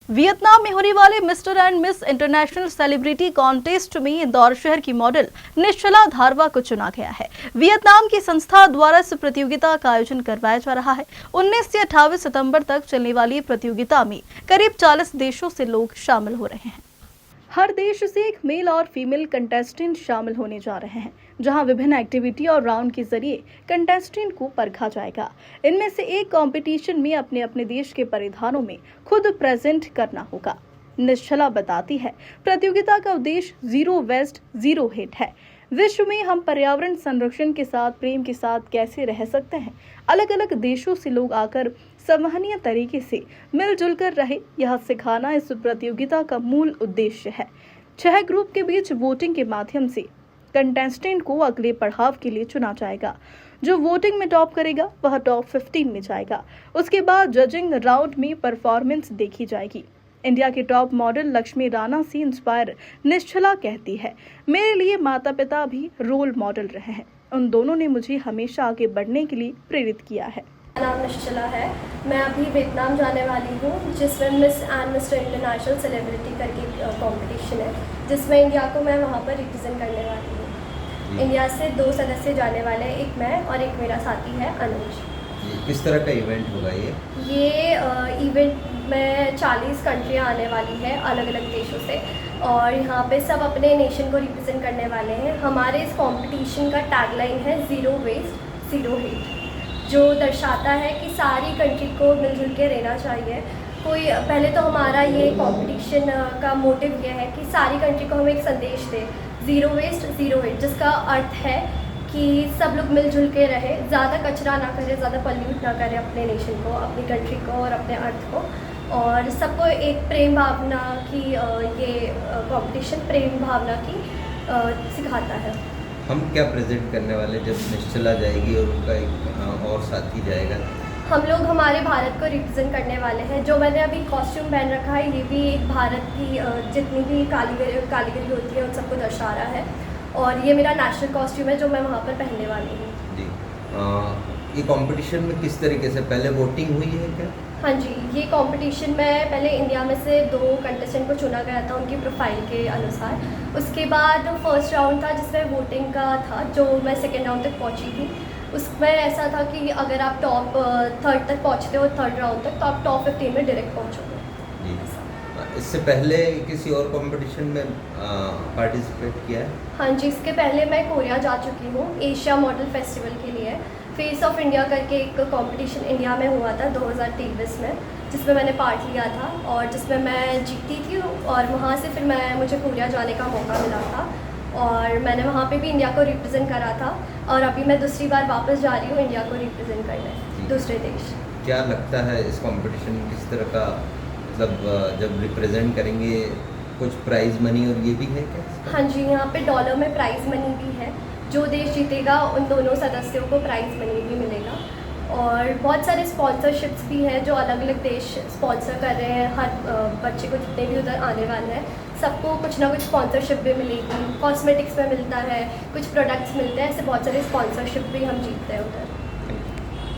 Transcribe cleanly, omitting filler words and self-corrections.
Vietnam में होने वाले mister and miss international celebrity contest में इंदौर शहर की मॉडल निश्चला धारवा को चुना गया है। वियतनाम की संस्था द्वारा इस प्रतियोगिता का आयोजन करवाया जा रहा है। 19 से 28 सितंबर तक चलने वाली प्रतियोगिता में करीब 40 देशों से लोग शामिल हो रहे हैं। हर देश से एक मेल और फीमेल कंटेस्टेंट शामिल होने जा रहे हैं, जहां विभिन्न एक्टिविटी और राउंड के जरिए कंटेस्टेंट को परखा जाएगा। इनमें से एक कंपटीशन में अपने अपने देश के परिधानों में खुद प्रेजेंट करना होगा। निश्चला बताती है, प्रतियोगिता का उद्देश्य जीरो वेस्ट जीरो हेट है। विश्व में हम पर्यावरण संरक्षण के साथ प्रेम के साथ कैसे रह सकते हैं। अलग अलग देशों से लोग आकर सम्मानीय तरीके से मिलजुल कर रहे, यह सिखाना इस प्रतियोगिता का मूल उद्देश्य है। 6 ग्रुप के बीच वोटिंग के माध्यम से कंटेस्टेंट को अगले पड़ाव के लिए चुना जाएगा। जो वोटिंग में टॉप करेगा वह टॉप 15 में जाएगा। उसके बाद जजिंग राउंड में परफॉर्मेंस देखी जाएगी। इंडिया के टॉप मॉडल लक्ष्मी राणा से इंस्पायर निश्चला कहती है, मेरे लिए माता पिता भी रोल मॉडल रहे हैं। उन दोनों ने मुझे हमेशा आगे बढ़ने के लिए प्रेरित किया है। नाम निश्चला है। मैं अभी वियतनाम जाने वाली हूँ, जिसमें miss and mister international celebrity करके कंपटीशन है, जिसमें इंडिया को मैं वहाँ पर रिप्रेजेंट करने वाली हूँ। इंडिया से 2 सदस्य जाने वाले हैं, एक मैं और एक मेरा साथी है अनुज। किस तरह का इवेंट होगा ये इवेंट में 40 कंट्रियाँ आने वाली है अलग अलग देशों से, और यहाँ पे सब अपने नेशन को रिप्रेजेंट करने वाले हैं। हमारे इस कंपटीशन का टैगलाइन है ज़ीरो वेस्ट ज़ीरो हेट, जो दर्शाता है कि सारी कंट्री को मिलजुल के रहना चाहिए। पहले तो हमारा ये कंपटीशन का मोटिव ये है कि सारी कंट्री को हम एक संदेश दें, ज़ीरो वेस्ट ज़ीरो वेट, जिसका अर्थ है कि सब लोग मिलजुल के रहे, ज़्यादा कचरा ना करें, ज़्यादा पॉल्यूट ना करें अपने नेशन को, अपनी कंट्री को और अपने अर्थ को, और सबको एक प्रेम भावना की ये कंपटीशन प्रेम भावना की सिखाता है। हम क्या प्रेजेंट करने वाले जब निश्चला जाएगी और उनका एक और साथी जाएगा? हम लोग हमारे भारत को रिप्रेजेंट करने वाले हैं। जो मैंने अभी कॉस्ट्यूम पहन रखा है, ये भी एक भारत की जितनी भी कारीगरी होती है उन सबको दर्शा रहा है, और ये मेरा नेशनल कॉस्ट्यूम है जो मैं वहाँ पर पहनने वाली हूँ। जी, ये कंपटीशन में किस तरीके से पहले वोटिंग हुई है क्या? हाँ जी, ये कंपटीशन में पहले इंडिया में से 2 कंटेस्टेंट को चुना गया था उनकी प्रोफाइल के अनुसार। उसके बाद फर्स्ट राउंड था जिसमें वोटिंग का था, जो मैं सेकेंड राउंड तक पहुँची थी। उसमें ऐसा था कि अगर आप टॉप 3rd तक पहुँचते हो, 3rd राउंड तक, तो आप टॉप 15 में डायरेक्ट पहुँचोगे। इससे पहले किसी और कंपटीशन में पार्टिसिपेट किया है? हाँ जी, इसके पहले मैं कोरिया जा चुकी हूँ एशिया मॉडल फेस्टिवल के लिए। फेस ऑफ इंडिया करके एक कंपटीशन इंडिया में हुआ था 2023 में, जिसमें मैंने पार्ट लिया था और जिसमें मैं जीती थी, और वहाँ से फिर मुझे कोरिया जाने का मौका मिला था, और मैंने वहाँ पे भी इंडिया को रिप्रेजेंट करा था, और अभी मैं दूसरी बार वापस जा रही हूँ इंडिया को रिप्रेजेंट करने दूसरे देश। क्या लगता है इस कंपटीशन किस तरह का, मतलब जब रिप्रेजेंट करेंगे कुछ प्राइज मनी और ये भी है क्या? हाँ जी, यहाँ पे डॉलर में प्राइज मनी भी है। जो देश जीतेगा उन दोनों सदस्यों को प्राइज मनी भी मिलेगा, और बहुत सारे स्पॉन्सरशिप्स भी हैं जो अलग अलग देश स्पॉन्सर कर रहे हैं। हर बच्चे को जितने भी उधर आने वाले हैं सबको कुछ ना कुछ स्पॉन्सरशिप भी मिलेगी। कॉस्मेटिक्स में मिलता है, कुछ प्रोडक्ट्स मिलते हैं, ऐसे बहुत सारे स्पॉन्सरशिप भी हम जीतते हैं उधर।